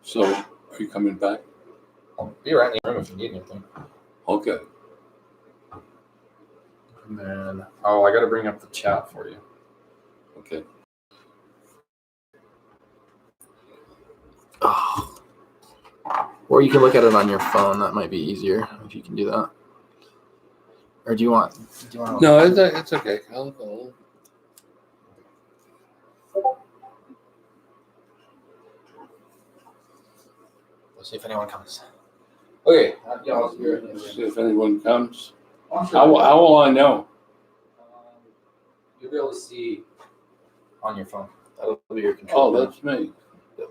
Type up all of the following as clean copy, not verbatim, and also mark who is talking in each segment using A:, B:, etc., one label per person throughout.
A: So, are you coming back?
B: I'll be right in the room if you need anything.
A: Okay.
B: And then, I got to bring up the chat for you.
A: Okay.
B: Oh. Or you can look at it on your phone. That might be easier if you can do that. Or do you want?
A: No, it's okay. I'll
B: Let's see if anyone comes. Okay. Yeah, I'll be right in.
A: see if anyone comes. How will I know?
B: You'll be able to see on your phone. That'll be your control.
A: Oh, that's me.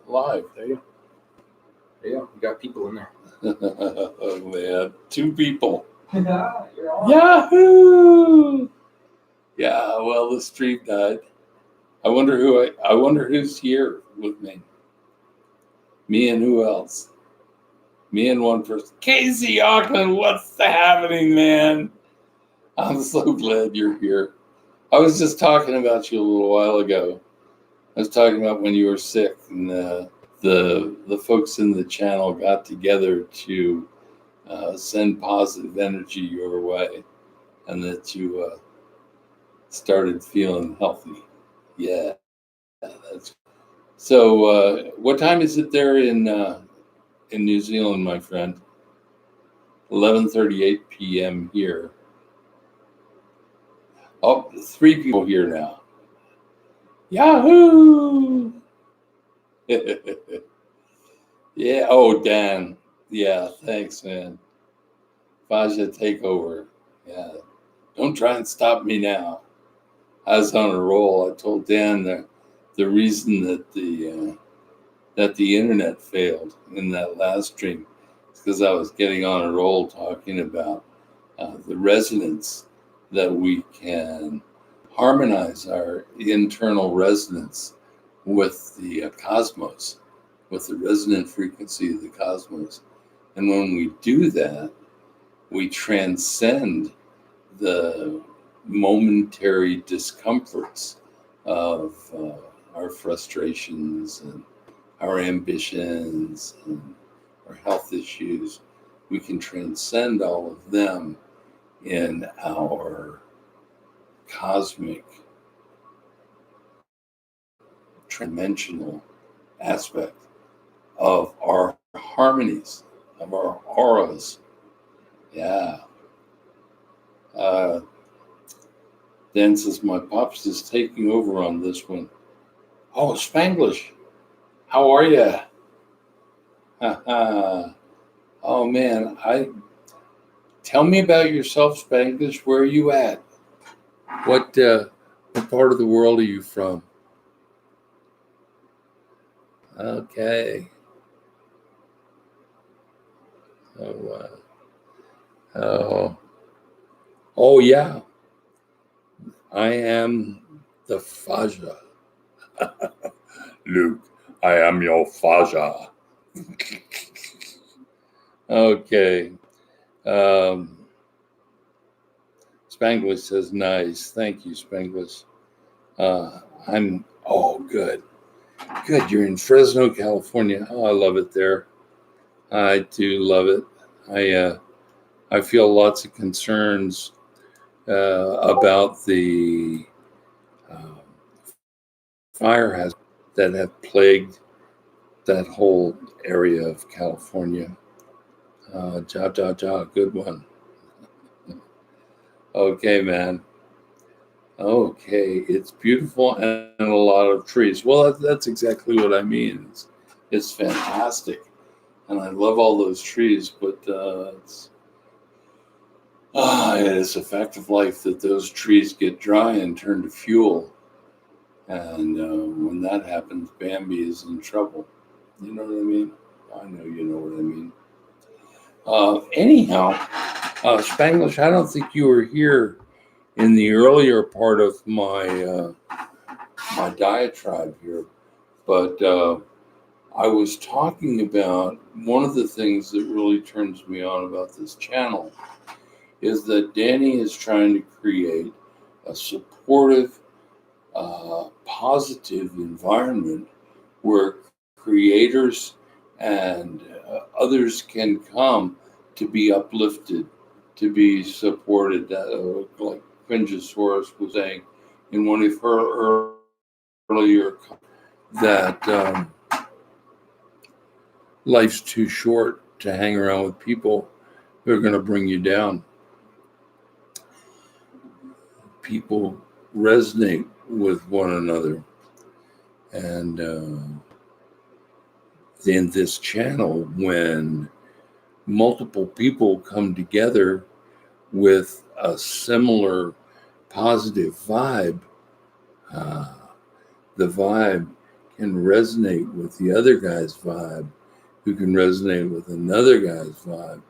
A: Live.
B: There you go. You got people in there.
A: Oh man, 2 people.
B: Yeah, you're on.
A: Yahoo! Yeah, well, the stream died. I wonder who's here with me. Me and who else? Me and one person. Casey Auckland, what's happening, man? I'm so glad you're here. I was just talking about you a little while ago. I was talking about when you were sick, and the folks in the channel got together to send positive energy your way, and that you started feeling healthy. Yeah, that's so. What time is it there in New Zealand, my friend? 11:38 p.m. here. Oh, 3 people here now. Yahoo! Yeah. Oh, Dan. Yeah. Thanks, man. Fajah, take over. Yeah. Don't try and stop me now. I was on a roll. I told Dan the reason that the internet failed in that last stream is because I was getting on a roll talking about the resonance that we can harmonize our internal resonance with the cosmos, with the resonant frequency of the cosmos. And when we do that, we transcend the momentary discomforts of our frustrations and our ambitions and our health issues. We can transcend all of them in our cosmic dimensional aspect of our harmonies, of our auras. Yeah. Dan says, my pops is taking over on this one. Oh, Spanglish. How are you? Oh, man. Tell me about yourself, Spanglish. Where are you at? What part of the world are you from? Okay. Oh, yeah. I am the Fajah. Luke, I am your Fajah. Okay. Spanglish says, nice. Thank you, Spanglish. Good. Good. You're in Fresno, California. Oh, I love it there. I do love it. I feel lots of concerns about the fire hazard that have plagued that whole area of California. Good one. Okay, man. Okay, it's beautiful and a lot of trees. Well, that's exactly what I mean. It's fantastic, and I love all those trees. But it is a fact of life that those trees get dry and turn to fuel, and when that happens, Bambi is in trouble. You know what I mean? I know you know what I mean. Anyhow, Spanglish, I don't think you were here in the earlier part of my my diatribe here, but I was talking about one of the things that really turns me on about this channel is that Danny is trying to create a supportive, positive environment where creators and others can come to be uplifted, to be supported, like Quinjosaurus was saying in one of her earlier, that life's too short to hang around with people who are going to bring you down. People resonate with one another. And in this channel, when multiple people come together with a similar positive vibe, the vibe can resonate with the other guy's vibe, who can resonate with another guy's vibe.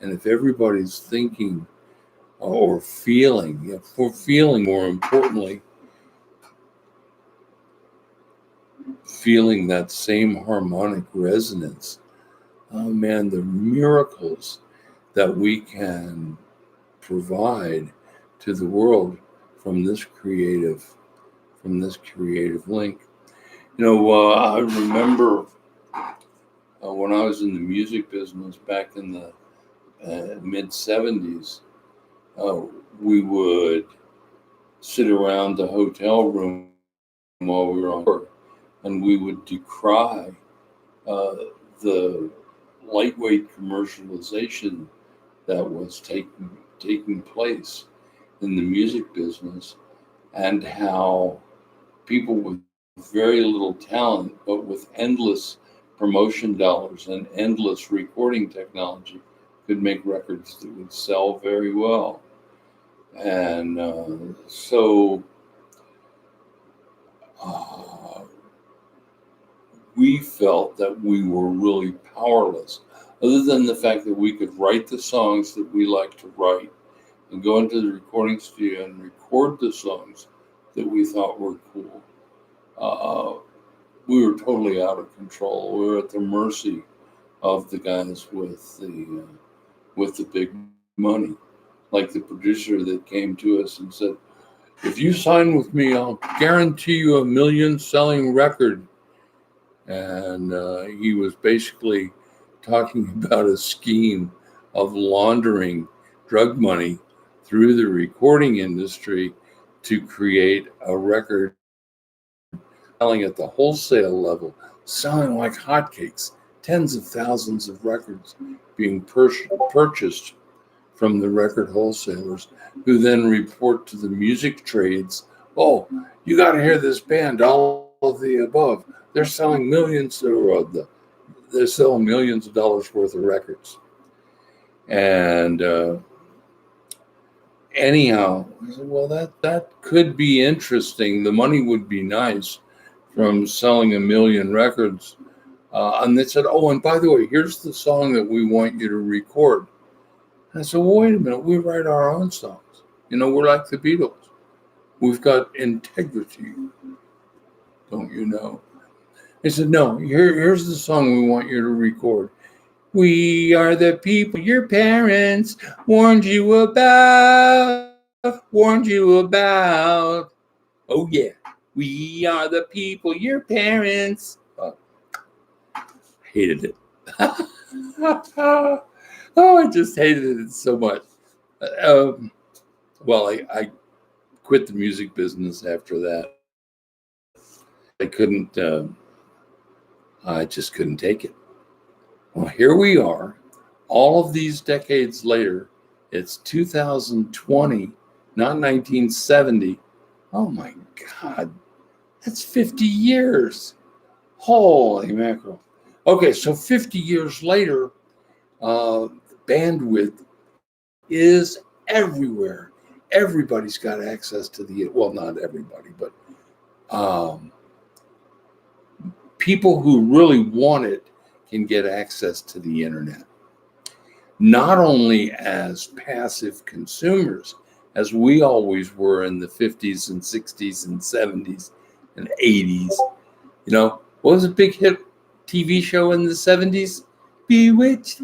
A: And if everybody's thinking or feeling, more importantly, feeling that same harmonic resonance, oh man, the miracles that we can provide to the world from this creative link. I remember when I was in the music business back in the mid 70s, we would sit around the hotel room while we were on tour, and we would decry the lightweight commercialization that was taking place in the music business, and how people with very little talent, but with endless promotion dollars and endless recording technology, could make records that would sell very well. And so we felt that we were really powerless, other than the fact that we could write the songs that we like to write and go into the recording studio and record the songs that we thought were cool. We were totally out of control. We were at the mercy of the guys with the big money, like the producer that came to us and said, "If you sign with me, I'll guarantee you a 1 million selling record." And he was basically talking about a scheme of laundering drug money through the recording industry to create a record selling at the wholesale level, selling like hotcakes, tens of thousands of records being purchased from the record wholesalers, who then report to the music trades, "Oh, you got to hear this band, all of the above. They're selling millions of dollars worth of records." And anyhow, I said, well, that could be interesting. The money would be nice from selling 1 million records. And they said, "Oh, and by the way, here's the song that we want you to record." And I said, "Well, wait a minute. We write our own songs. We're like the Beatles. We've got integrity, don't you know?" They said, "No, here's the song we want you to record. We are the people your parents warned you about. Oh, yeah. We are the people your parents." Hated it. Oh, I just hated it so much. Well, I quit the music business after that. I just couldn't take it. Well, here we are, all of these decades later. It's 2020, not 1970. Oh my God, that's 50 years. Holy mackerel. Okay, so 50 years later, bandwidth is everywhere. Everybody's got access to well, not everybody, but people who really want it can get access to the internet. Not only as passive consumers, as we always were in the 50s and 60s and 70s and 80s. What was a big hit TV show in the 70s? Bewitched.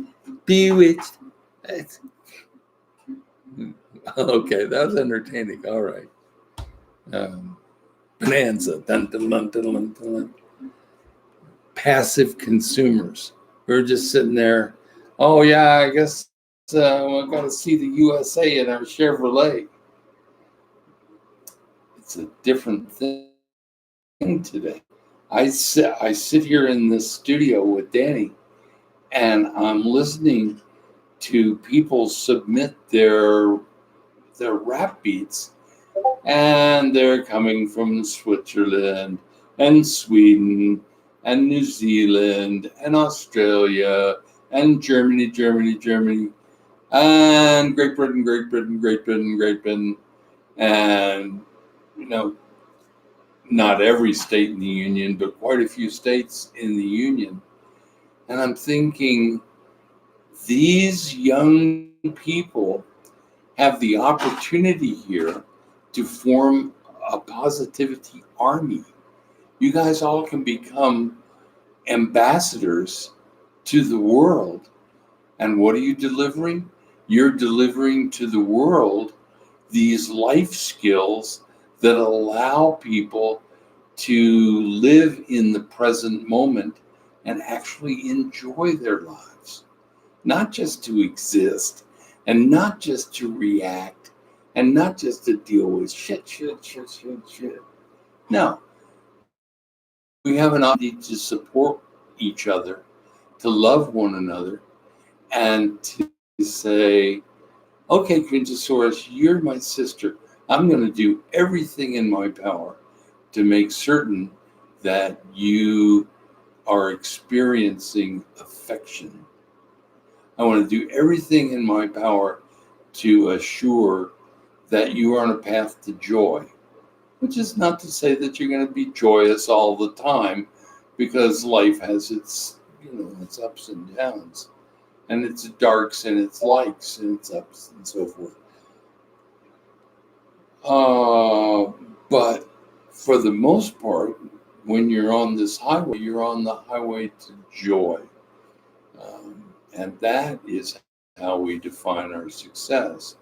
A: Okay, that was entertaining. All right. Bonanza. Dun, dun, dun, dun, dun, dun. Passive consumers. We were just sitting there. Oh yeah, I guess we're going to see the USA in our Chevrolet. It's a different thing today. I sit here in the studio with Danny, and I'm listening to people submit their rap beats, and they're coming from Switzerland and Sweden and New Zealand and Australia and Germany, and Great Britain, and you know, not every state in the union, but quite a few states in the union. And I'm thinking, these young people have the opportunity here to form a positivity army. You guys all can become ambassadors to the world. And what are you delivering? You're delivering to the world these life skills that allow people to live in the present moment and actually enjoy their lives, not just to exist and not just to react and not just to deal with shit. No, we have an opportunity to support each other, to love one another, and to say, okay, Quintosaurus, you're my sister. I'm going to do everything in my power to make certain that you are experiencing affection. I want to do everything in my power to assure that you are on a path to joy, which is not to say that you're going to be joyous all the time, because life has its, its ups and downs, and its darks and its likes and its ups and so forth. But for the most part, when you're on this highway, you're on the highway to joy. And that is how we define our success,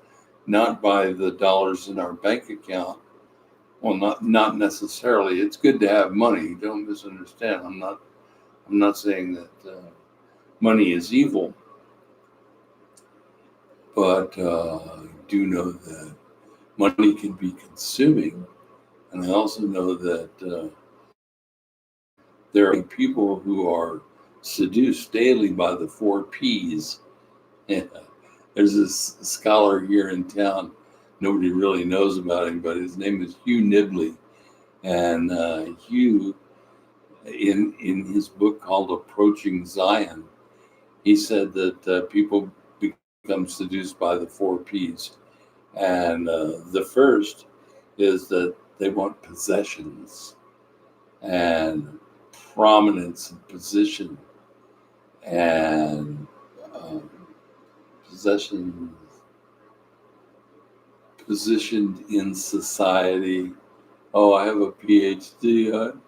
A: not by the dollars in our bank account. Well, not necessarily. It's good to have money. Don't misunderstand. I'm not saying that money is evil, but I do know that money can be consuming, and I also know that there are people who are seduced daily by the 4 Ps. Yeah. There's this scholar here in town. Nobody really knows about him, but his name is Hugh Nibley. And Hugh, in his book called Approaching Zion, he said that people become seduced by the 4 Ps. And the first is that they want possessions and prominence and position and positioned in society. Oh, I have a PhD.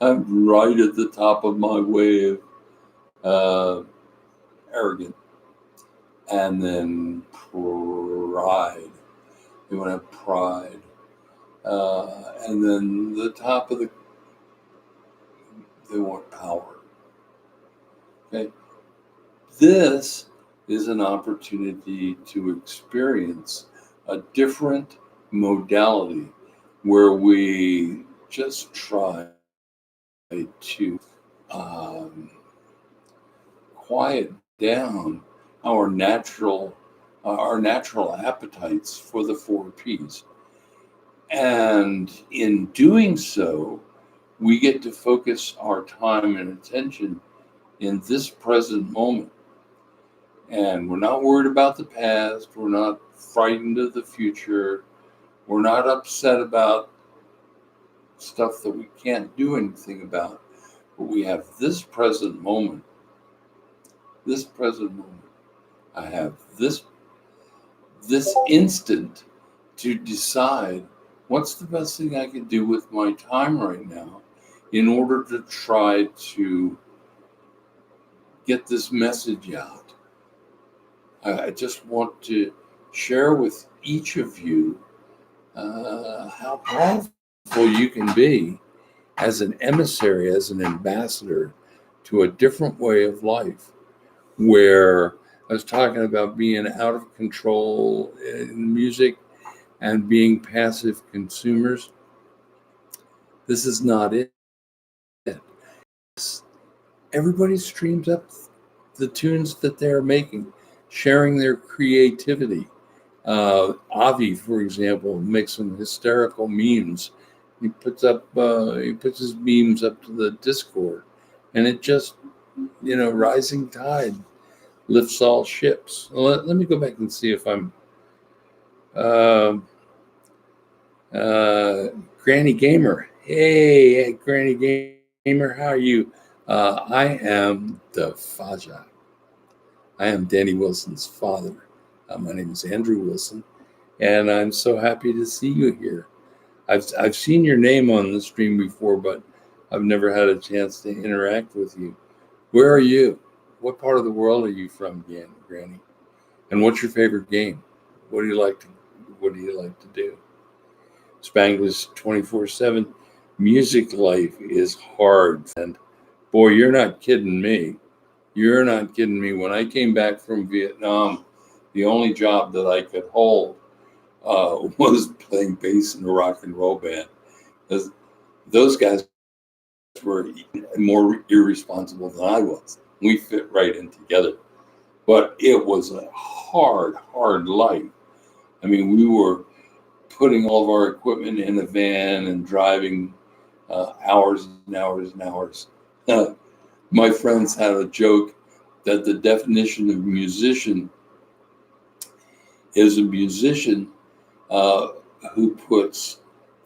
A: I'm right at the top of my wave. Arrogant. And then pride. They want to have pride. And then the top of they want power. Okay. This is an opportunity to experience a different modality where we just try to quiet down our natural appetites for the 4 Ps. And in doing so, we get to focus our time and attention in this present moment. And we're not worried about the past. We're not frightened of the future. We're not upset about stuff that we can't do anything about. But we have this present moment. This present moment. I have this instant to decide what's the best thing I can do with my time right now in order to try to get this message out. I just want to share with each of you how powerful you can be as an emissary, as an ambassador to a different way of life, where I was talking about being out of control in music and being passive consumers. This is not it. Everybody streams up the tunes that they're making, sharing their creativity. Avi, for example, makes some hysterical memes. He puts his memes up to the Discord, and it just, rising tide lifts all ships. Let me go back and see if I'm uh, uh, Granny Gamer. Hey, Granny Gamer, how are you? I am the Fajah. I am Danny Wilson's father. My name is Andrew Wilson, and I'm so happy to see you here. I've seen your name on the stream before, but I've never had a chance to interact with you. Where are you? What part of the world are you from, Granny? And what's your favorite game? What do you like to do? Spanglish 24/7. Music life is hard, and boy, you're not kidding me. You're not kidding me. When I came back from Vietnam, the only job that I could hold was playing bass in a rock and roll band. Those guys were more irresponsible than I was. We fit right in together. But it was a hard, hard life. I mean, we were putting all of our equipment in a van and driving hours and hours and hours. My friends had a joke that the definition of musician is a musician who puts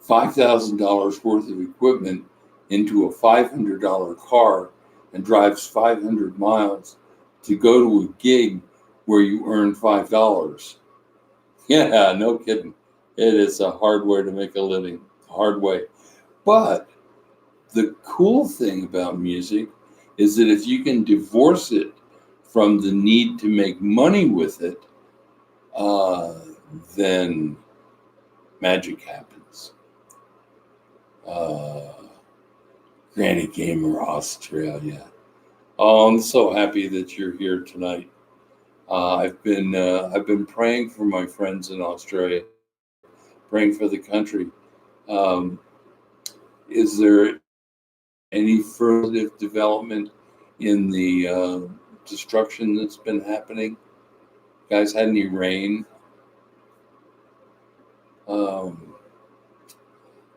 A: $5,000 worth of equipment into a $500 car and drives 500 miles to go to a gig where you earn $5. Yeah, no kidding. It is a hard way to make a living, hard way. But the cool thing about music is that if you can divorce it from the need to make money with it, then magic happens. Granny Gamer Australia. Oh, I'm so happy that you're here tonight. I've been praying for my friends in Australia, praying for the country. Um, is there any further development in the destruction that's been happening? Guys, had any rain?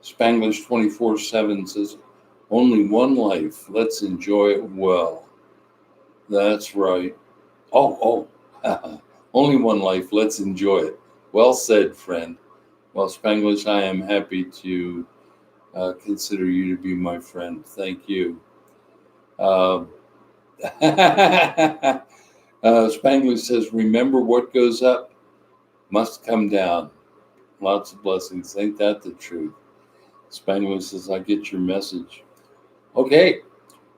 A: Spanglish 24/7 says, "Only one life. Let's enjoy it well." That's right. Oh, only one life. Let's enjoy it. Well said, friend. Well, Spanglish, I am happy to consider you to be my friend. Thank you. Uh, Spanglish says, "Remember what goes up must come down." Lots of blessings. Ain't that the truth? Spanglish says, "I get your message." Okay.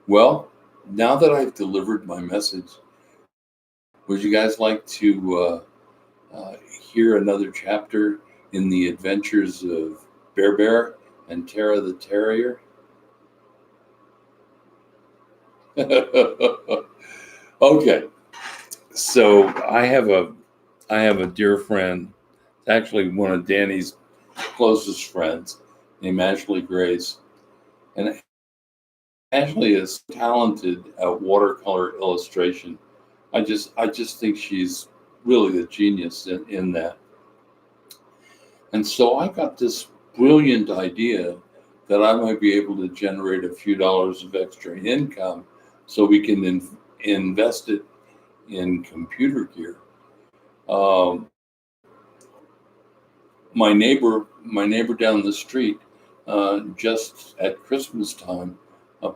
A: Well, now that I've delivered my message, would you guys like to hear another chapter in the adventures of Bear and Tara the Terrier? Okay. So I have a dear friend, actually one of Danny's closest friends, named Ashley Grace. And Ashley is talented at watercolor illustration. I just think she's really a genius in that. And so I got this brilliant idea that I might be able to generate a few dollars of extra income so we can invest it in computer gear. Um, my neighbor down the street, just at Christmas time,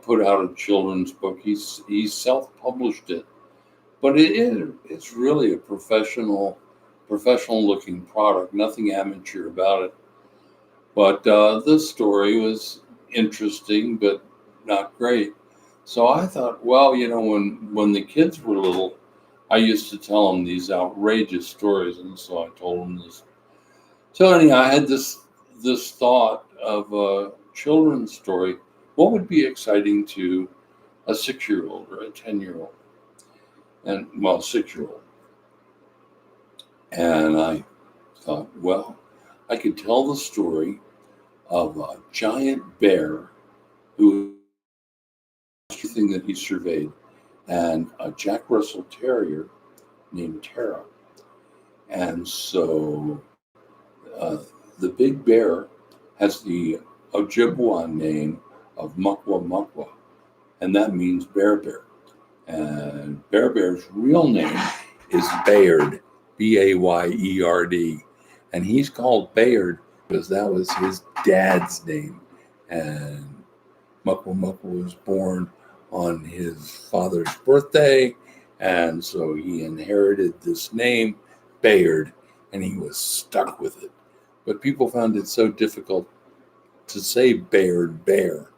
A: put out a children's book. He self-published it, but it's really a professional looking product. Nothing amateur about it. But the story was interesting, but not great. So I thought, well, when the kids were little, I used to tell them these outrageous stories, and so I told them this. So anyhow, I had this thought of a children's story. What would be exciting to a 6-year-old or a 10-year-old, and well, 6-year-old. And I thought, well, I could tell the story of a giant bear who everything that he surveyed, and a Jack Russell Terrier named Tara. And so the big bear has the Ojibwa name of Mukwa Mukwa, and that means bear bear. And Bear Bear's real name is Bayard, Bayerd. And he's called Bayard because that was his dad's name. And Mukwa Mukwa was born on his father's birthday. And so he inherited this name, Bayard, and he was stuck with it. But people found it so difficult to say Bayard Bear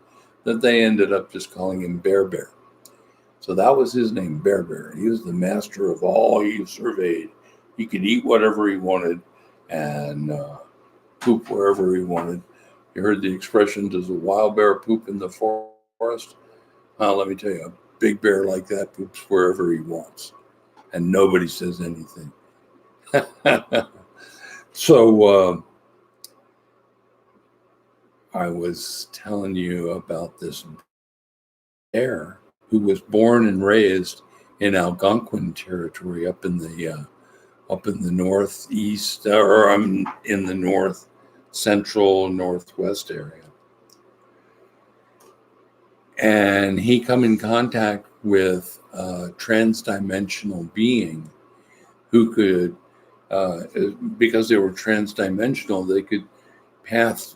A: that they ended up just calling him Bear Bear. So that was his name, Bear Bear. He was the master of all he surveyed. He could eat whatever he wanted and poop wherever he wanted. You heard the expression, does a wild bear poop in the forest? Well, let me tell you, a big bear like that poops wherever he wants. And nobody says anything. So I was telling you about this bear who was born and raised in Algonquin territory up in the northeast, or in the north central northwest area. And he come in contact with a transdimensional being who could, because they were transdimensional, they could pass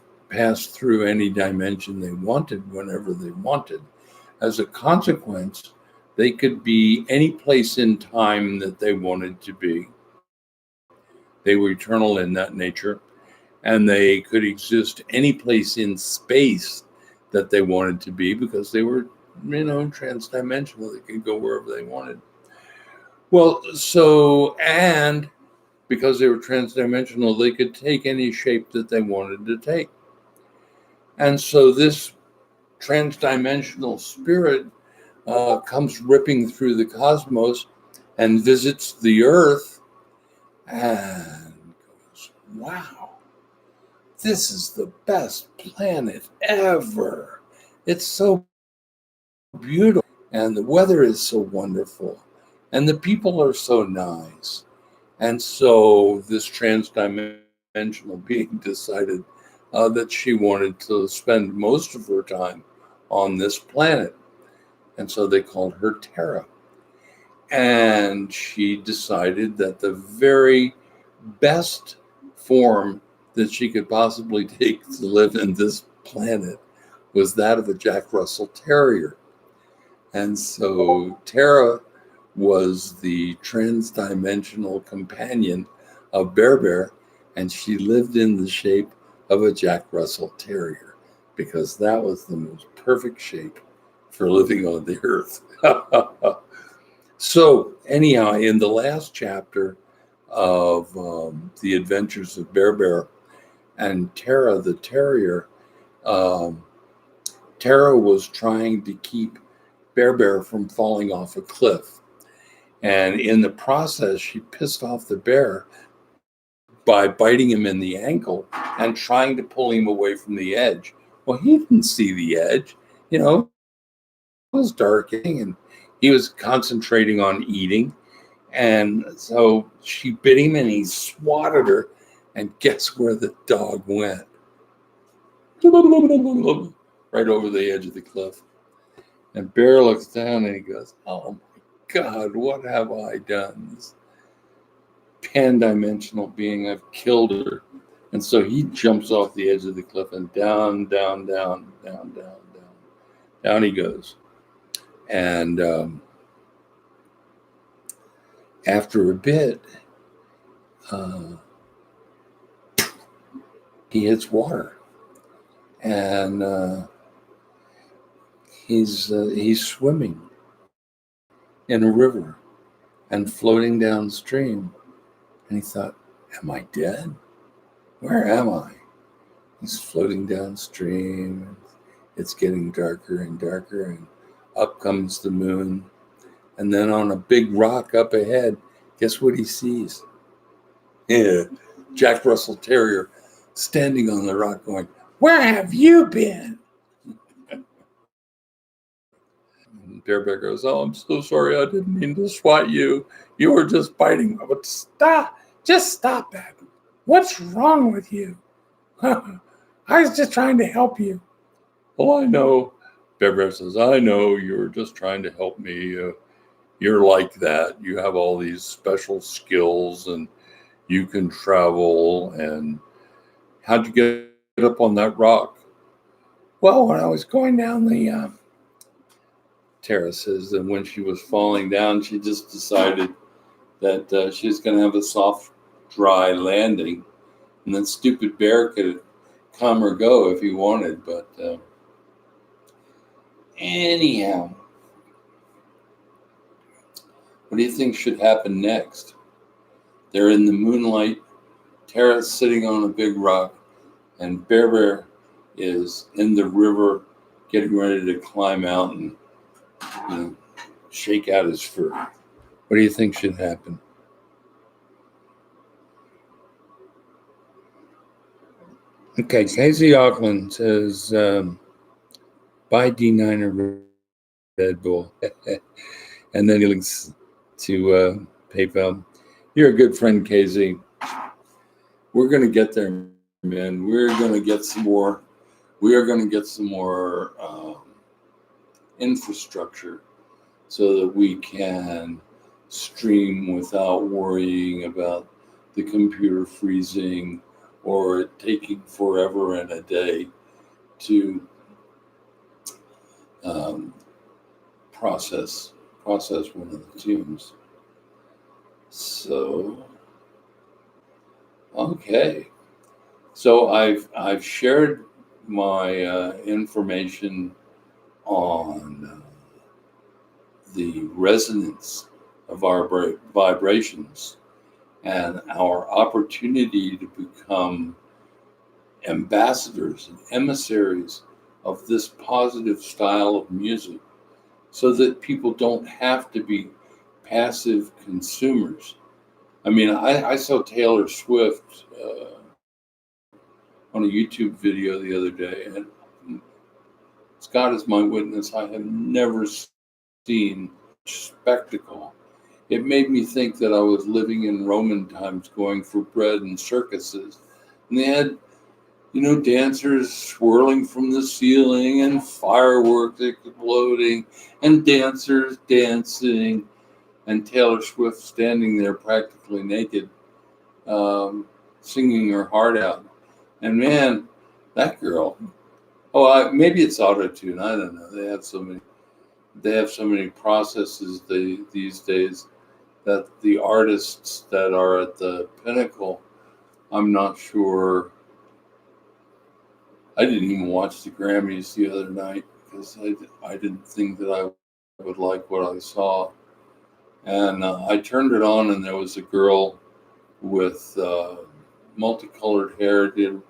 A: through any dimension they wanted whenever they wanted. As a consequence, they could be any place in time that they wanted to be. They were eternal in that nature, and they could exist any place in space that they wanted to be because they were, transdimensional. They could go wherever they wanted. Well, so, and because they were transdimensional, they could take any shape that they wanted to take. And so this transdimensional spirit comes ripping through the cosmos and visits the earth and goes, wow, this is the best planet ever. It's so beautiful, and the weather is so wonderful, and the people are so nice. And so this transdimensional being decided that she wanted to spend most of her time on this planet. And so they called her Tara. And she decided that the very best form that she could possibly take to live in this planet was that of a Jack Russell Terrier. And so Tara was the transdimensional companion of Bear Bear, and she lived in the shape of a Jack Russell Terrier because that was the most perfect shape for living on the earth. So anyhow, in the last chapter of The Adventures of Bear Bear and Tara the Terrier, Tara was trying to keep Bear Bear from falling off a cliff. And in the process, she pissed off the bear by biting him in the ankle and trying to pull him away from the edge. Well, he didn't see the edge. It was darkening and he was concentrating on eating. And so she bit him and he swatted her. And guess where the dog went? Right over the edge of the cliff. And Bear looks down and he goes, oh my God, what have I done? This pan-dimensional being, I've killed her. And so he jumps off the edge of the cliff and down, down, down, down, down, down. Down he goes. And after a bit, he hits water. And he's swimming in a river and floating downstream. And he thought, am I dead? Where am I? He's floating downstream. It's getting darker and darker. And Up comes the moon. And then on a big rock up ahead, guess what he sees? Yeah, Jack Russell Terrier standing on the rock going, "Where have you been?" And Bear Bear goes, "Oh, I'm so sorry. I didn't mean to swat you. You were just biting. But stop. Just stop that. What's wrong with you? I was just trying to help you." "Well, I know." Bear Bear says, "I know you were just trying to help me. You're like that. You have all these special skills and you can travel. And how'd you get up on that rock?" "Well, when I was going down the terraces, and when she was falling down, she just decided that she was going to have a soft, dry landing. And that stupid bear could come or go if he wanted. But anyhow, what do you think should happen next?" They're in the moonlight, terrace sitting on a big rock, and Bear Bear is in the river getting ready to climb out and shake out his fur. What do you think should happen? Okay, Casey Auckland says, buy D9 Red Bull. And then he links to PayPal. You're a good friend, Casey. We're going to get there, man. We're going to get some more. We are going to get some more infrastructure so that we can stream without worrying about the computer freezing or it taking forever and a day to process one of the tunes. So, okay. So I've shared my information on the resonance of our vibrations and our opportunity to become ambassadors and emissaries of this positive style of music so that people don't have to be passive consumers. I mean, I saw Taylor Swift on a YouTube video the other day, and Scott is my witness. I have never seen spectacle. It made me think that I was living in Roman times going for bread and circuses. And they had, dancers swirling from the ceiling and fireworks exploding and dancers dancing and Taylor Swift standing there practically naked, singing her heart out. And man, that girl, maybe it's auto-tune. I don't know. They have so many processes these days that the artists that are at the pinnacle, I'm not sure. I didn't even watch the Grammys the other night because I didn't think that I would like what I saw. And I turned it on, and there was a girl with multicolored hair, did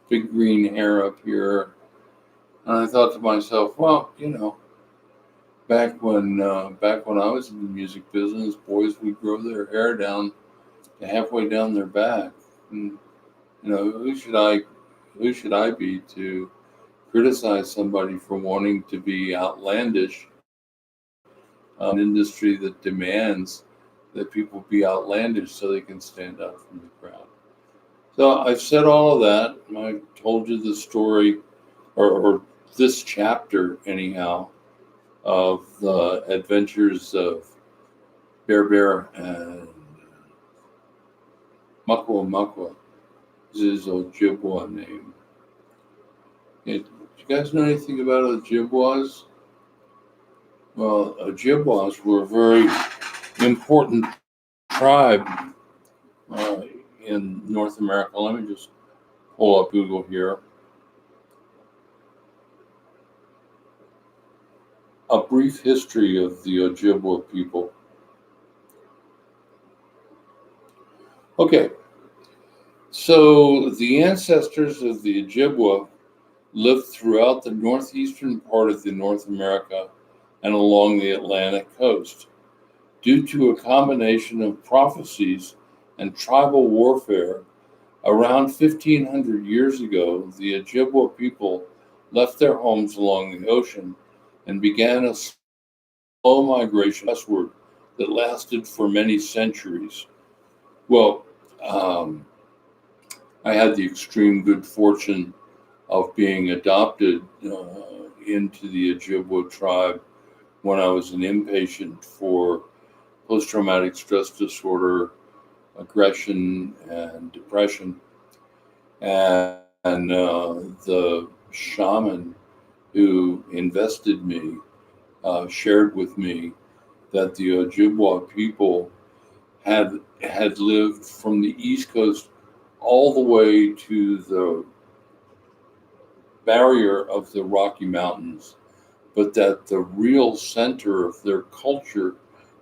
A: big green hair up here. And I thought to myself, well, back when I was in the music business, boys would grow their hair down to halfway down their back. And who should I be to criticize somebody for wanting to be outlandish? An industry that demands that people be outlandish so they can stand out from the crowd. So I've said all of that. I told you the story, or this chapter anyhow, of the adventures of Bear Bear and Makwa Makwa. This is Ojibwa name. Do you guys know anything about Ojibwas? Well, Ojibwas were a very important tribe in North America. Let me just pull up Google here. A brief history of the Ojibwa people. Okay, so the ancestors of the Ojibwa lived throughout the northeastern part of the North America and along the Atlantic coast. Due to a combination of prophecies and tribal warfare, around 1500 years ago, the Ojibwa people left their homes along the ocean and began a slow migration westward that lasted for many centuries. Well, I had the extreme good fortune of being adopted into the Ojibwa tribe when I was an inpatient for post traumatic stress disorder, aggression, and depression. And the shaman who invested me shared with me that the Ojibwa people had lived from the East Coast all the way to the barrier of the Rocky Mountains, but that the real center of their culture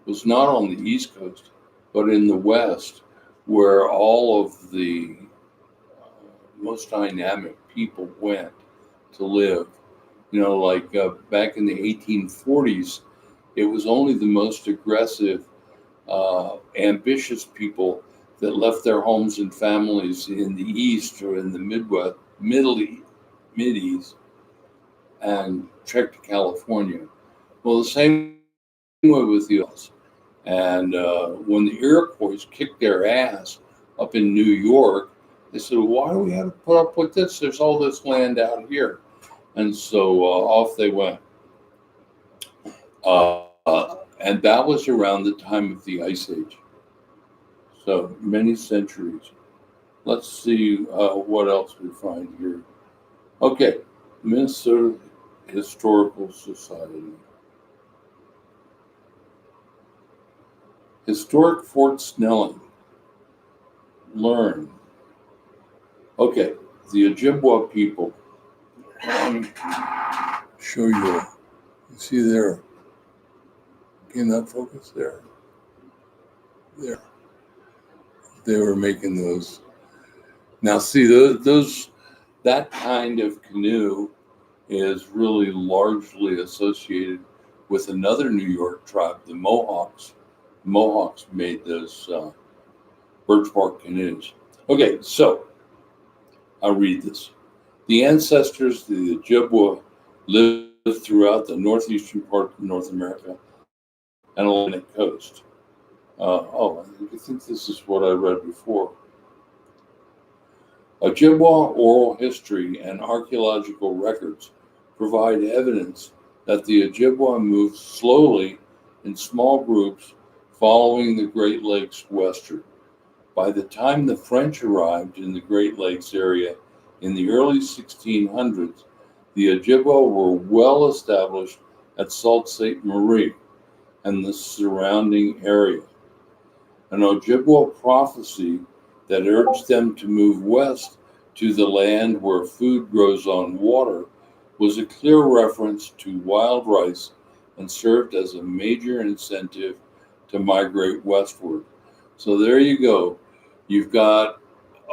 A: was not on the East Coast, but in the West, where all of the most dynamic people went to live. Like back in the 1840s, it was only the most aggressive, ambitious people that left their homes and families in the East or in the Midwest, Mid East, and trekked to California. Well, the same way with the US. And when the Iroquois kicked their ass up in New York, they said, "Why do we have to put up with this? There's all this land out here." And so off they went. And that was around the time of the Ice Age. So many centuries. Let's see what else we find here. Okay, Minnesota Historical Society. Historic Fort Snelling. Learn. Okay, the Ojibwa people. Let me show you. You see there? Can that focus there? There. They were making those. Now, see, those that kind of canoe is really largely associated with another New York tribe, the Mohawks. The Mohawks made those birch bark canoes. Okay, so I'll read this. The ancestors of the Ojibwa lived throughout the northeastern part of North America and Atlantic coast. I think this is what I read before. Ojibwa oral history and archaeological records provide evidence that the Ojibwa moved slowly in small groups following the Great Lakes westward. By the time the French arrived in the Great Lakes area in the early 1600s, the Ojibwa were well established at Sault Ste. Marie and the surrounding area. An Ojibwa prophecy that urged them to move west to the land where food grows on water was a clear reference to wild rice and served as a major incentive to migrate westward. So there you go. You've got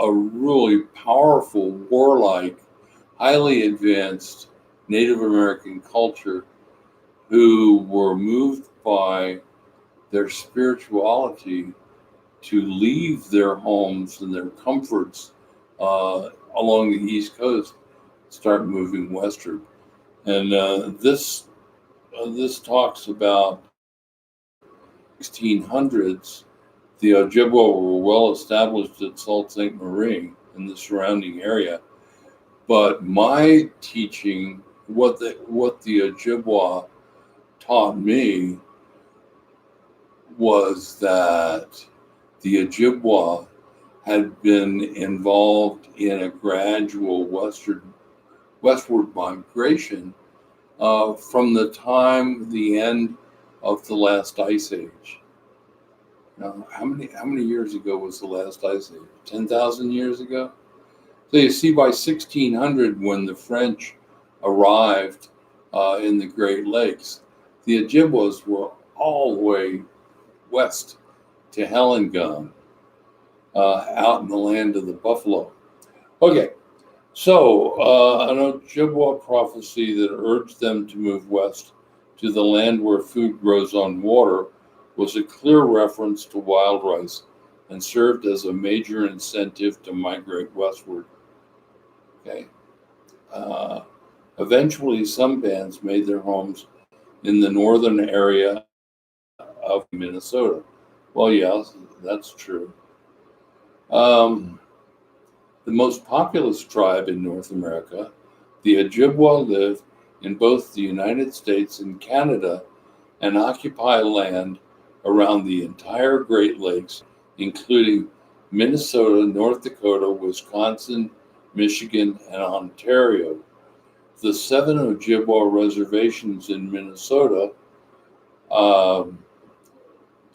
A: a really powerful, warlike, highly advanced Native American culture who were moved by their spirituality to leave their homes and their comforts along the East Coast, start moving westward. And this talks about 1600s. The Ojibwa were well established at Sault Ste. Marie and the surrounding area. But my teaching, what the Ojibwa taught me, was that the Ojibwa had been involved in a gradual westward migration from the end of the last ice age. Now, how many years ago was the last ice age? 10,000 years ago? So you see, by 1600, when the French arrived in the Great Lakes, the Ojibwas were all the way west to Hellengum, out in the land of the buffalo. Okay, so an Ojibwa prophecy that urged them to move west to the land where food grows on water was a clear reference to wild rice and served as a major incentive to migrate westward. Okay. Uh, Eventually, some bands made their homes in the northern area of Minnesota. Well, yes, that's true. Um, the most populous tribe in North America, the Ojibwa, live in both the United States and Canada and occupy land around the entire Great Lakes, including Minnesota, North Dakota, Wisconsin, Michigan, and Ontario. The seven Ojibwa reservations in Minnesota, um,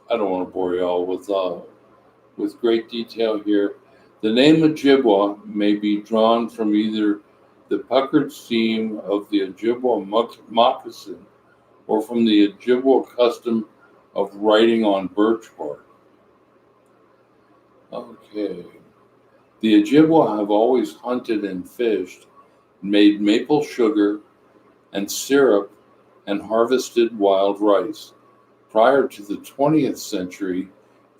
A: I don't want to bore you all with great detail here. The name Ojibwa may be drawn from either the puckered seam of the Ojibwa moccasin or from the Ojibwa custom of writing on birch bark. Okay. The Ojibwa have always hunted and fished, made maple sugar and syrup, and harvested wild rice. Prior to the 20th century,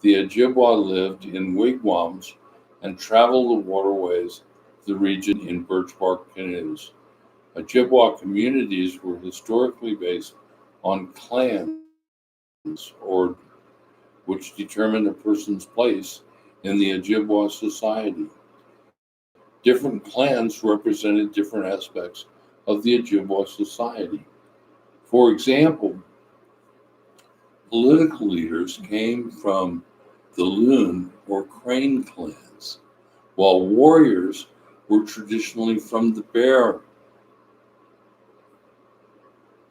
A: the Ojibwa lived in wigwams and traveled the waterways of the region in birch bark canoes. Ojibwa communities were historically based on clans, or which determined a person's place in the Ojibwa society. Different clans represented different aspects of the Ojibwa society. For example, political leaders came from the Loon or Crane clans, while warriors were traditionally from the Bear.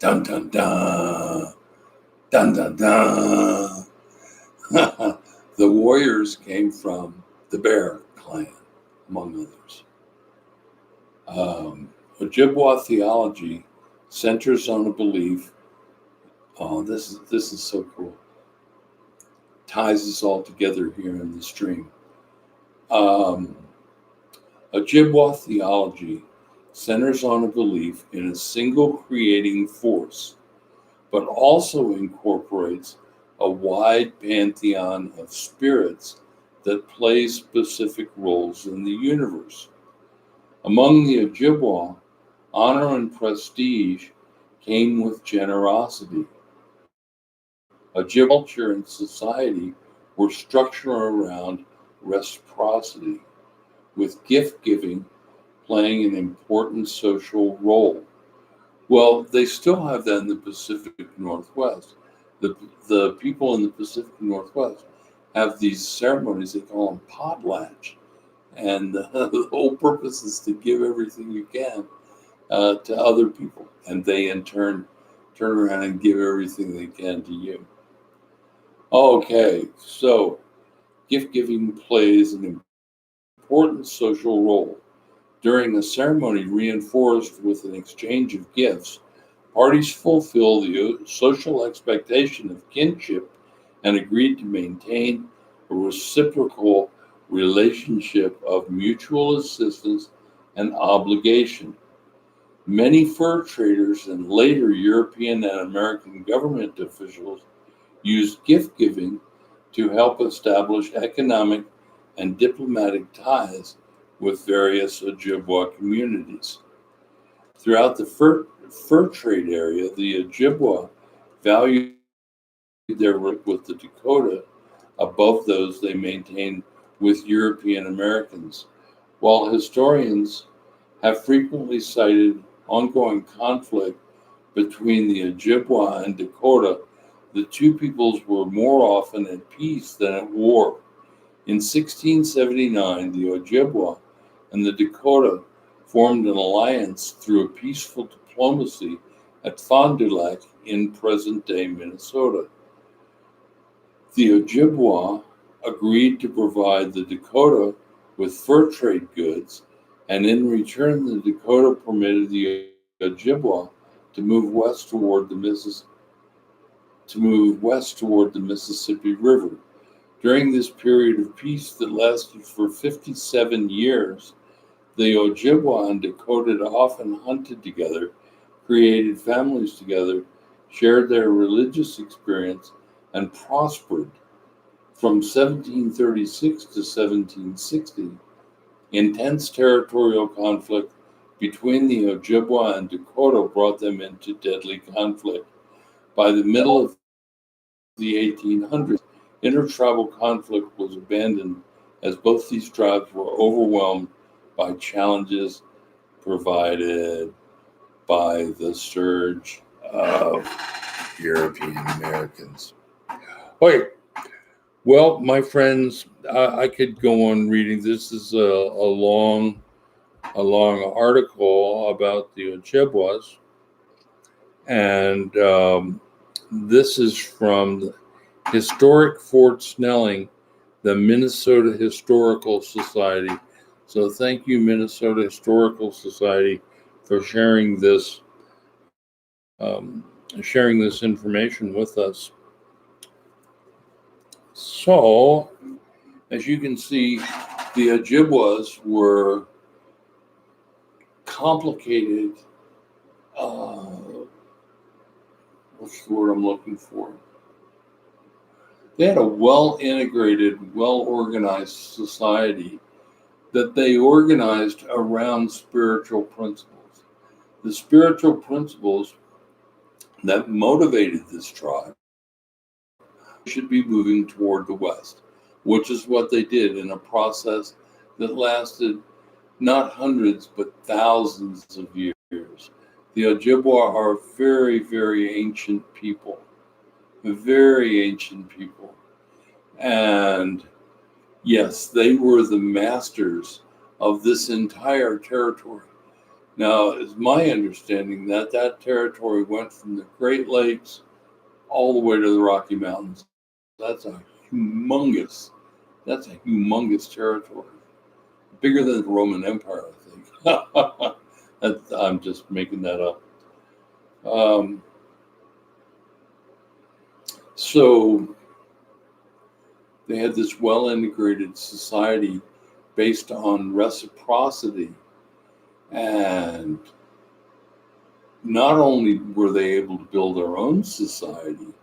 A: Dun dun dun, dun dun dun. The warriors came from the Bear clan, among others. Ojibwa theology centers on a belief. Oh, this is so cool. Ties us all together here in the stream. Um, Ojibwa theology centers on a belief in a single creating force, but also incorporates a wide pantheon of spirits that play specific roles in the universe. Among the Ojibwa, honor and prestige came with generosity. Ojibwa culture and society were structured around reciprocity, with gift giving playing an important social role. Well, they still have that in the Pacific Northwest. The people in the Pacific Northwest have these ceremonies, they call them potlatch. And the whole purpose is to give everything you can to other people. And they, in turn around and give everything they can to you. Okay, so gift giving plays an important social role. During a ceremony reinforced with an exchange of gifts, parties fulfill the social expectation of kinship and agreed to maintain a reciprocal relationship of mutual assistance and obligation. Many fur traders and later European and American government officials used gift giving to help establish economic and diplomatic ties with various Ojibwa communities. Throughout the fur trade area, the Ojibwa valued their work with the Dakota above those they maintained with European Americans. While historians have frequently cited ongoing conflict between the Ojibwa and Dakota, the two peoples were more often at peace than at war. In 1679, the Ojibwa and the Dakota formed an alliance through a peaceful diplomacy at Fond du Lac in present-day Minnesota. The Ojibwa agreed to provide the Dakota with fur trade goods, and in return, the Dakota permitted the Ojibwa to move west toward the Mississippi River. During this period of peace that lasted for 57 years, the Ojibwa and Dakota often hunted together, created families together, shared their religious experience, and prospered from 1736 to 1760. Intense territorial conflict between the Ojibwa and Dakota brought them into deadly conflict. By the middle of the 1800s, intertribal conflict was abandoned as both these tribes were overwhelmed by challenges provided by the surge of European Americans. Okay, well, my friends, I could go on reading. This is a long article about the Ojibwas, and this is from Historic Fort Snelling, the Minnesota Historical Society. So thank you, Minnesota Historical Society, for sharing this information with us. So, as you can see, the Ojibwas were complicated. What's the word I'm looking for? They had a well-integrated, well-organized society that they organized around spiritual principles. The spiritual principles that motivated this tribe should be moving toward the West, which is what they did in a process that lasted not hundreds, but thousands of years. The Ojibwa are very, very ancient people, very ancient people. And yes, they were the masters of this entire territory. Now, it's my understanding that that territory went from the Great Lakes all the way to the Rocky Mountains. That's a humongous territory. Bigger than the Roman Empire, I think. I'm just making that up. So they had this well-integrated society based on reciprocity. And not only were they able to build their own society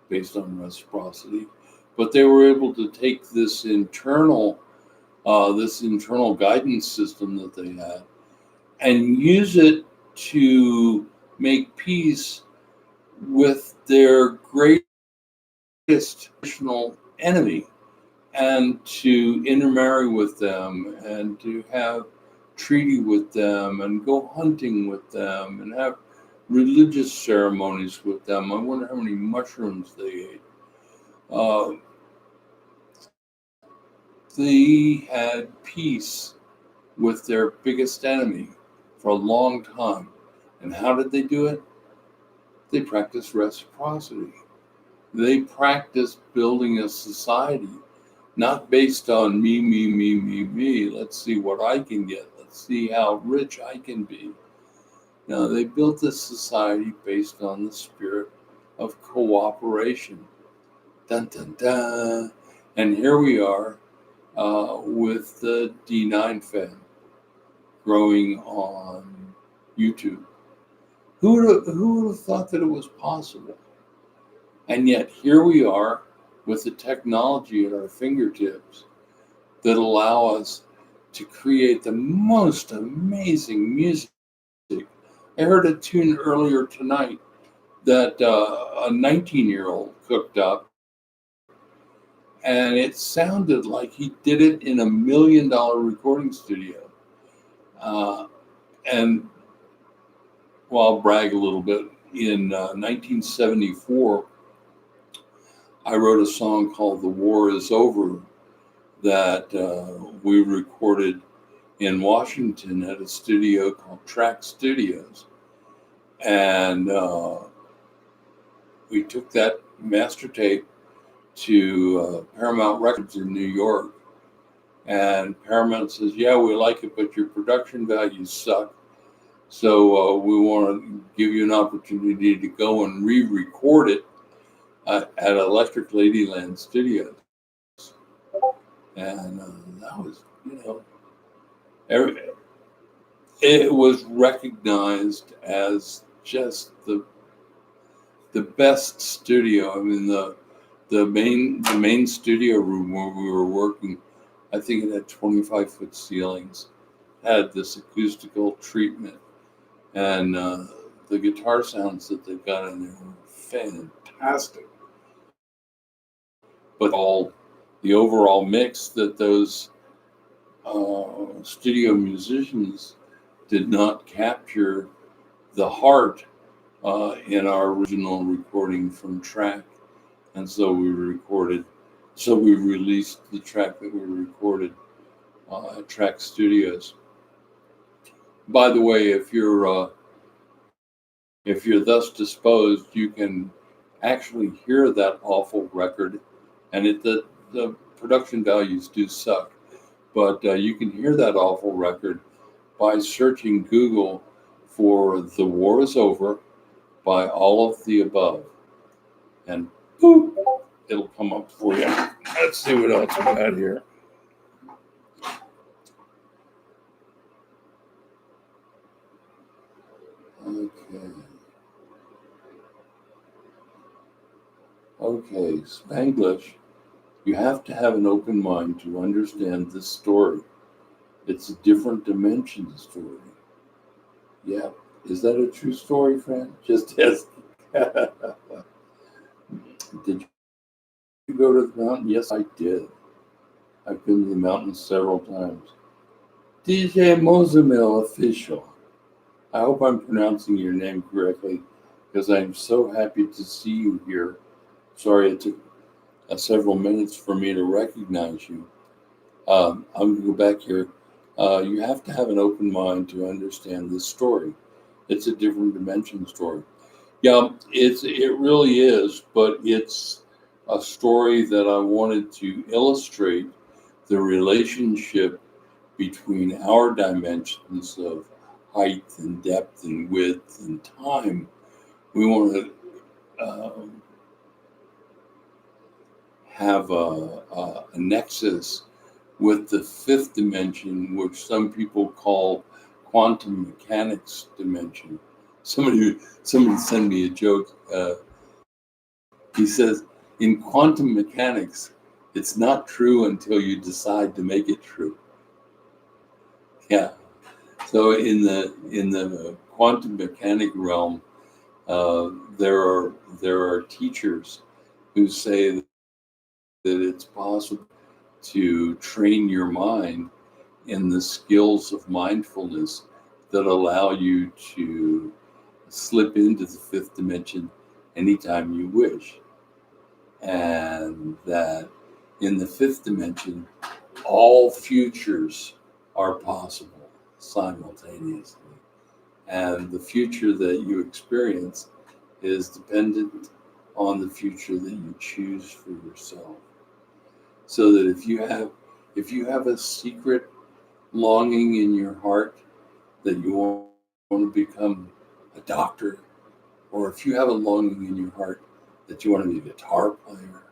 A: based on reciprocity, but they were able to take this internal guidance system that they had and use it to make peace with their greatest traditional enemy, and to intermarry with them, and to have treaty with them, and go hunting with them, and have religious ceremonies with them. I wonder how many mushrooms they ate. They had peace with their biggest enemy for a long time. And how did they do it? They practiced reciprocity. They practiced building a society not based on me. Let's see what I can get. Let's see how rich I can be. No, they built this society based on the spirit of cooperation. Dun, dun, dun. And here we are with the D9 fan growing on YouTube. Who would have thought that it was possible? And yet here we are with the technology at our fingertips that allow us to create the most amazing music. I heard a tune earlier tonight that a 19-year-old cooked up, and it sounded like he did it in $1 million recording studio. And well, I'll brag a little bit. In 1974, I wrote a song called "The War Is Over" that we recorded in Washington at a studio called Track Studios. And we took that master tape to Paramount Records in New York. And Paramount says, yeah, we like it, but your production values suck. So we want to give you an opportunity to go and re-record it at Electric Ladyland Studios. And that was, it was recognized as just the the best studio. I mean, the main studio room where we were working, I think it had 25-foot ceilings, had this acoustical treatment, and the guitar sounds that they've got in there were fantastic. But all the overall mix that those studio musicians did not capture the heart in our original recording from track, and so we released the track that we recorded at Track Studios. By the way, if you're thus disposed, you can actually hear that awful record, and the production values do suck, but you can hear that awful record by searching Google for "The War Is Over" by All of the Above, and boop, it'll come up for you. Let's see what else we got here. Okay, Spanglish. You have to have an open mind to understand this story. It's a different dimension story. Yeah. Is that a true story, friend? Just ask. Did you go to the mountain? Yes, I did. I've been to the mountain several times. DJ Mozamil official. I hope I'm pronouncing your name correctly because I'm so happy to see you here. Sorry it took several minutes for me to recognize you. I'm going to go back here. You have to have an open mind to understand this story. It's a different dimension story. Yeah, it really is, but it's a story that I wanted to illustrate the relationship between our dimensions of height and depth and width and time. We want to have a nexus with the fifth dimension, which some people call quantum mechanics dimension. Somebody sent me a joke. He says, in quantum mechanics, it's not true until you decide to make it true. Yeah. So in the quantum mechanic realm, there are teachers who say that it's possible to train your mind in the skills of mindfulness that allow you to slip into the fifth dimension anytime you wish. And that in the fifth dimension, all futures are possible simultaneously. And the future that you experience is dependent on the future that you choose for yourself. So that if you have a secret longing in your heart that you want to become a doctor, or if you have a longing in your heart that you want to be a guitar player,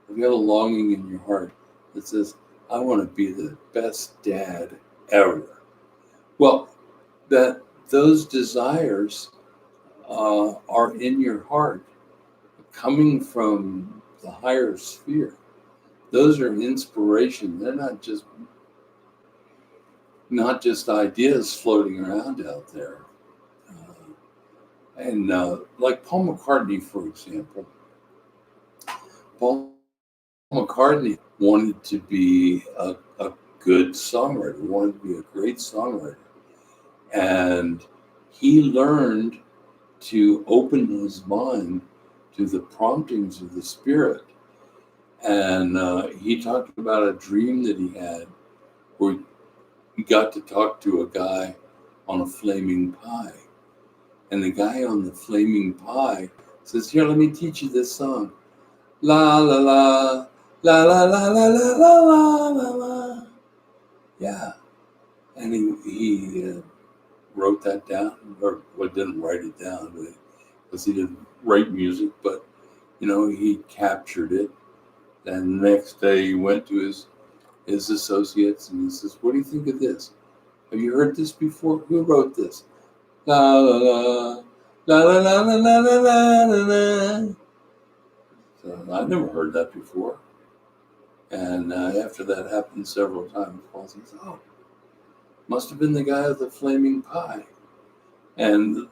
A: if you have a longing in your heart that says, I want to be the best dad ever, well, that those desires are in your heart, coming from the higher sphere. Those are inspiration. They're not just ideas floating around out there. And like Paul McCartney, for example, Paul McCartney wanted to be a good songwriter, wanted to be a great songwriter. And he learned to open his mind to the promptings of the spirit. And he talked about a dream that he had where he got to talk to a guy on a flaming pie. And the guy on the flaming pie says, here, let me teach you this song. La, la, la, la, la, la, la, la, la, la, la. Yeah. And he wrote that down, or well, didn't write it down because he didn't write music, but, he captured it. And the next day he went to his associates and he says, what do you think of this? Have you heard this before? Who wrote this? La, la, la, La la la la la la la la la. So I've never heard that before. And after that happened several times, Paul says, "Oh, must have been the guy with the flaming pie." And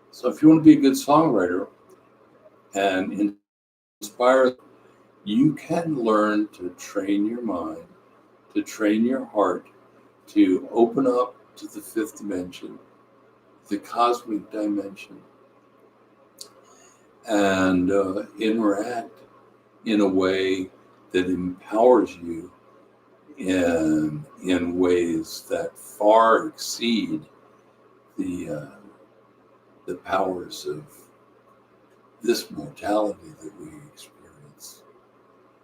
A: so, if you want to be a good songwriter and inspire, you can learn to train your mind, to train your heart, to open up to the fifth dimension, the cosmic dimension, and interact in a way that empowers you in ways that far exceed the powers of this mortality that we experience.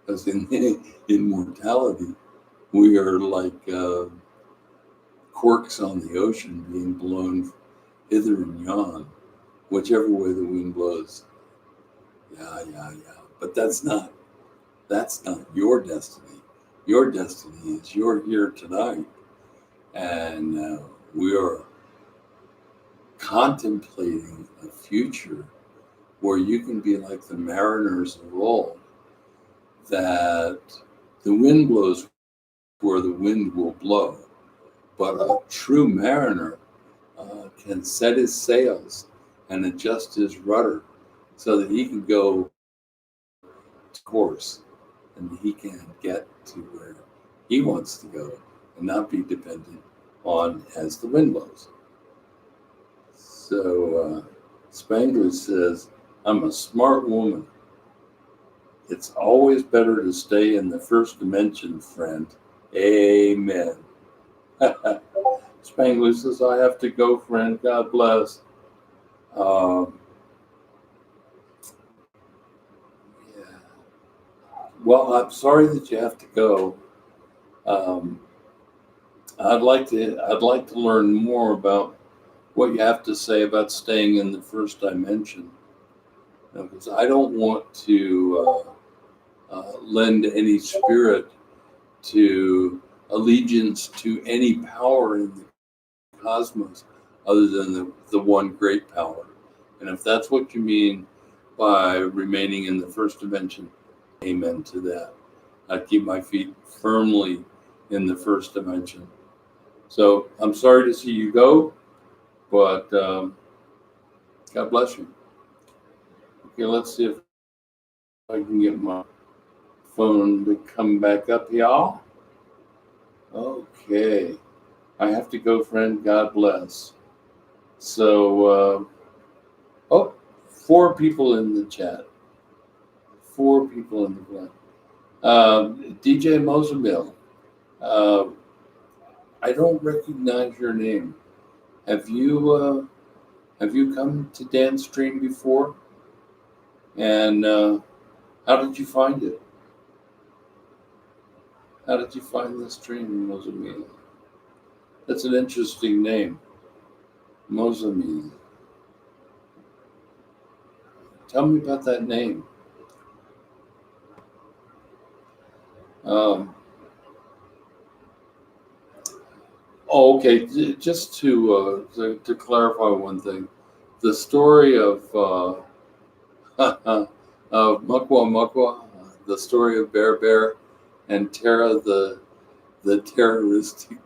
A: Because in mortality, we are like corks on the ocean being blown hither and yon, whichever way the wind blows. Yeah, yeah, yeah. But that's not your destiny. Your destiny is you're here tonight, and we are contemplating a future where you can be like the mariners of old, that the wind blows where the wind will blow, but a true mariner can set his sails and adjust his rudder so that he can go to course and he can get to where he wants to go and not be dependent on as the wind blows. So Spangler says, "I'm a smart woman. It's always better to stay in the first dimension, friend." Amen. Spangler says, "I have to go, friend. God bless." Um, yeah. Well, I'm sorry that you have to go. Um, I'd like to learn more about what you have to say about staying in the first dimension, because I don't want to lend any spirit to allegiance to any power in the cosmos other than the one great power. And if that's what you mean by remaining in the first dimension, amen to that. I keep my feet firmly in the first dimension. So I'm sorry to see you go, but God bless you. Okay, let's see if I can get my phone to come back up, y'all. Okay. I have to go, friend. God bless. So, oh, 4 people in the chat. 4 people in the chat. DJ Moseville, uh, I don't recognize your name. Have you come to Dan's stream before? And how did you find it? How did you find this stream, Moseville? That's an interesting name, Moseville. Tell me about that name. Um, okay. Just to clarify one thing, the story of Mukwa Mukwa, the story of Bear Bear, and Tara the terroristic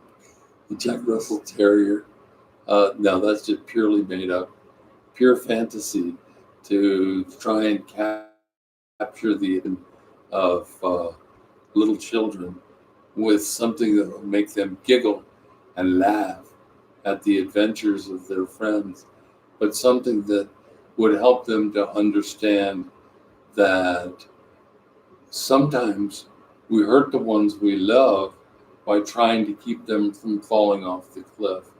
A: Jack Russell Terrier. No, that's just purely made up, pure fantasy to try and capture the attention of little children with something that will make them giggle and laugh at the adventures of their friends, but something that would help them to understand that sometimes we hurt the ones we love by trying to keep them from falling off the cliff.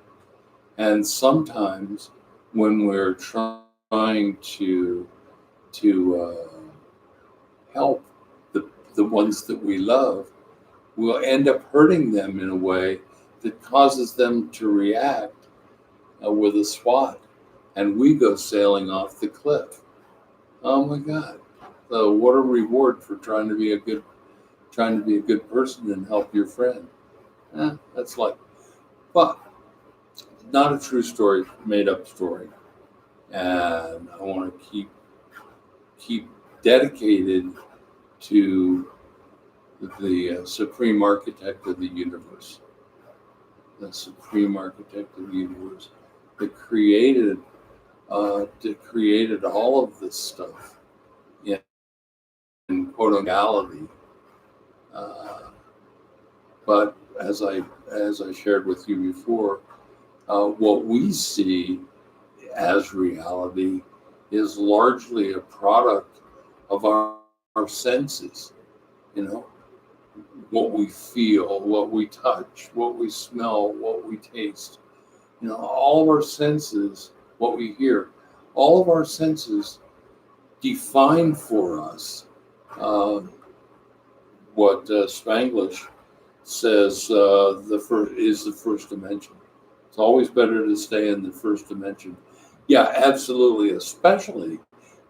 A: And sometimes when we're trying to help the ones that we love, we'll end up hurting them in a way that causes them to react with a swat, and we go sailing off the cliff. Oh my God! So what a reward for trying to be a good person and help your friend. That's like, but not a true story, made up story. And I want to keep dedicated to the supreme architect of the universe, the supreme architect of the universe that created all of this stuff in quote reality. Uh, but as I shared with you before, what we see as reality is largely a product of our senses. You know, what we feel, what we touch, what we smell, what we taste. You know, all of our senses, what we hear, all of our senses define for us uh, what Spanglish says is the first dimension. It's always better to stay in the first dimension. Yeah, absolutely, especially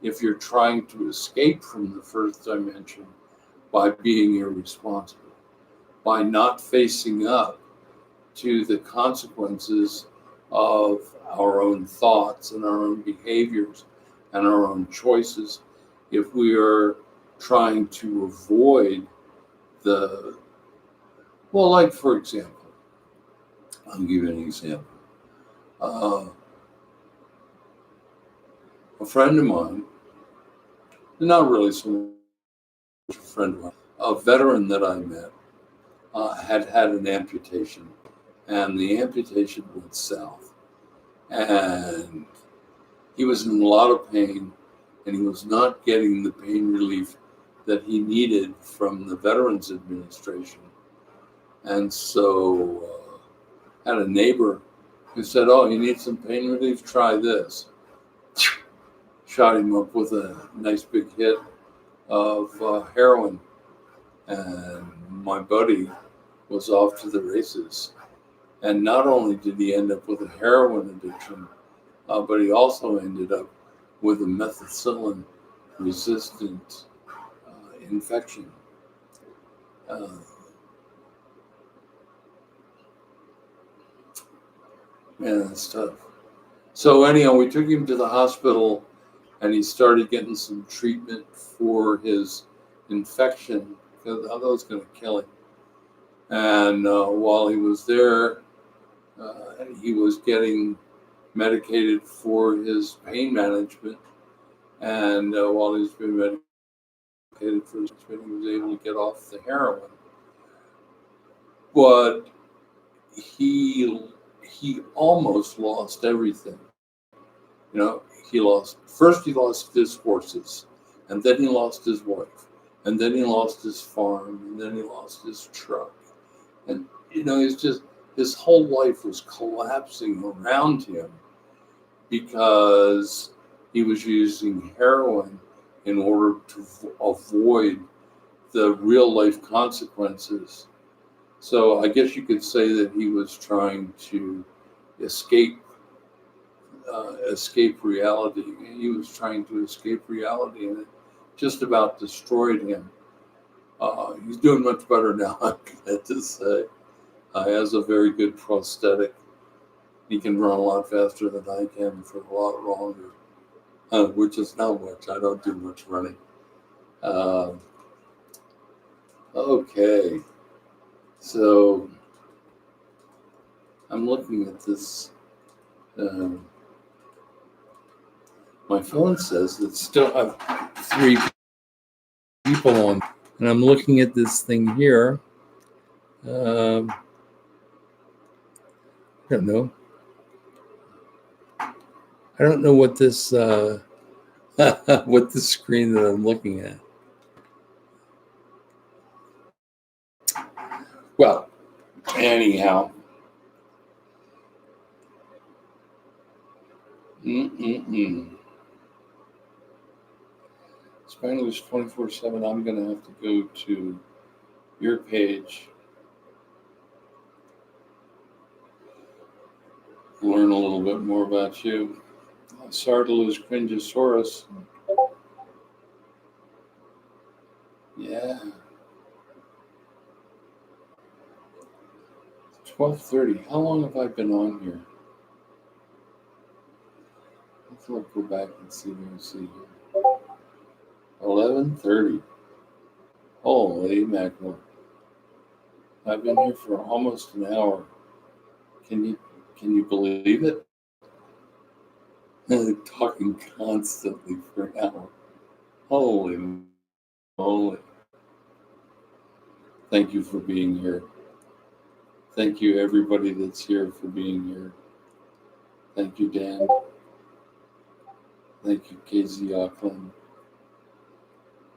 A: if you're trying to escape from the first dimension by being irresponsible, by not facing up to the consequences of our own thoughts and our own behaviors and our own choices. If we are trying to avoid the, well, like for example, I'll give you an example. Uh, a friend of mine, not really so much a friend of mine, a veteran that I met, had an amputation, and the amputation went south. And he was in a lot of pain, and he was not getting the pain relief that he needed from the Veterans Administration. And so had a neighbor who said, "Oh, you need some pain relief? Try this." Shot him up with a nice big hit of heroin, and my buddy was off to the races. And not only did he end up with a heroin addiction, but he also ended up with a methicillin resistant infection. Uh, Man, that's tough. So anyhow, we took him to the hospital, and he started getting some treatment for his infection because I thought it was going to kill him. And while he was there, he was getting medicated for his pain management. And while he was being medicated for his pain, he was able to get off the heroin. But he almost lost everything. You know, he lost his horses, and then he lost his wife, and then he lost his farm, and then he lost his truck. And you know, it's just his whole life was collapsing around him because he was using heroin in order to avoid the real life consequences. So I guess you could say that he was trying to escape escape reality. He was trying to escape reality, and it just about destroyed him. He's doing much better now, I'm glad to say. He has a very good prosthetic. He can run a lot faster than I can for a lot longer, which is not much. I don't do much running. Uh, okay, so I'm looking at this. Um, my phone says that still have 3 people on, and I'm looking at this thing here. I don't know. I don't know what this what the screen that I'm looking at. Well, anyhow, Spanglish 24/7. I'm going to have to go to your page, learn a little bit more about you. Sardalus cringosaurus. Yeah. 12:30. How long have I been on here? So I'll go back and see what I see here. 11:30. Holy mackerel! I've been here for almost an hour. Can you believe it? Talking constantly for an hour. Holy moly! Thank you for being here. Thank you, everybody that's here, for being here. Thank you, Dan. Thank you, KZ Auckland.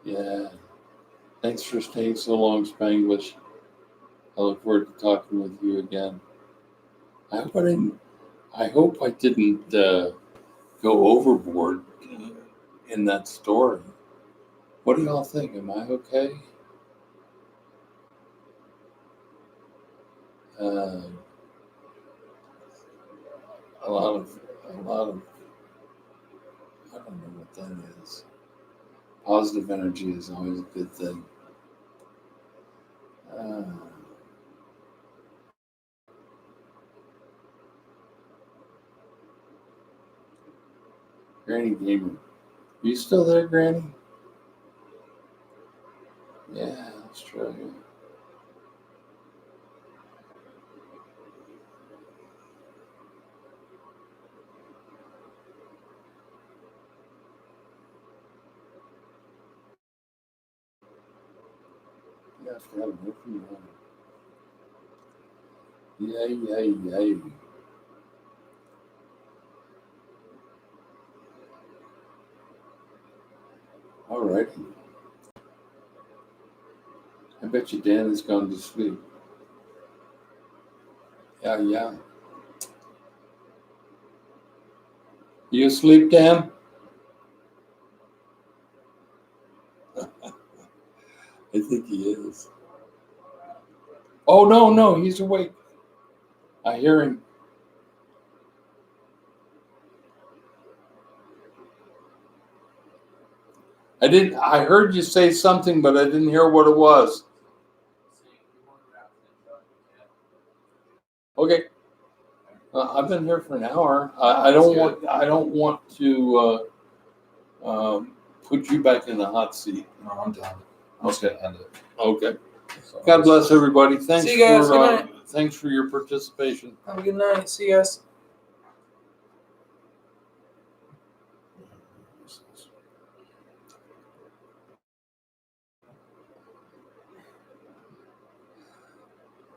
A: Yeah. Thanks for staying so long, Spanglish. I look forward to talking with you again. I hope I didn't go overboard in that story. What do y'all think? Am I okay? Uh, a lot of, I don't know what that is. Positive energy is always a good thing. Uh, Granny Gamer. Are you still there, Granny? Yeah, Australia. You have to have an open mind. Yay, yay, yay. All right. I bet you Dan has gone to sleep. Yeah, yeah. You asleep, Dan? I think he is. Oh, no, he's awake. I hear him. I heard you say something, but I didn't hear what it was. Okay. I've been here for an hour. I don't want to put you back in the hot seat.
B: No, I'm done. I was gonna end it.
A: Okay. God bless everybody. Thanks
B: See you guys. Good night.
A: Thanks for your participation.
B: Have a good night. See you guys.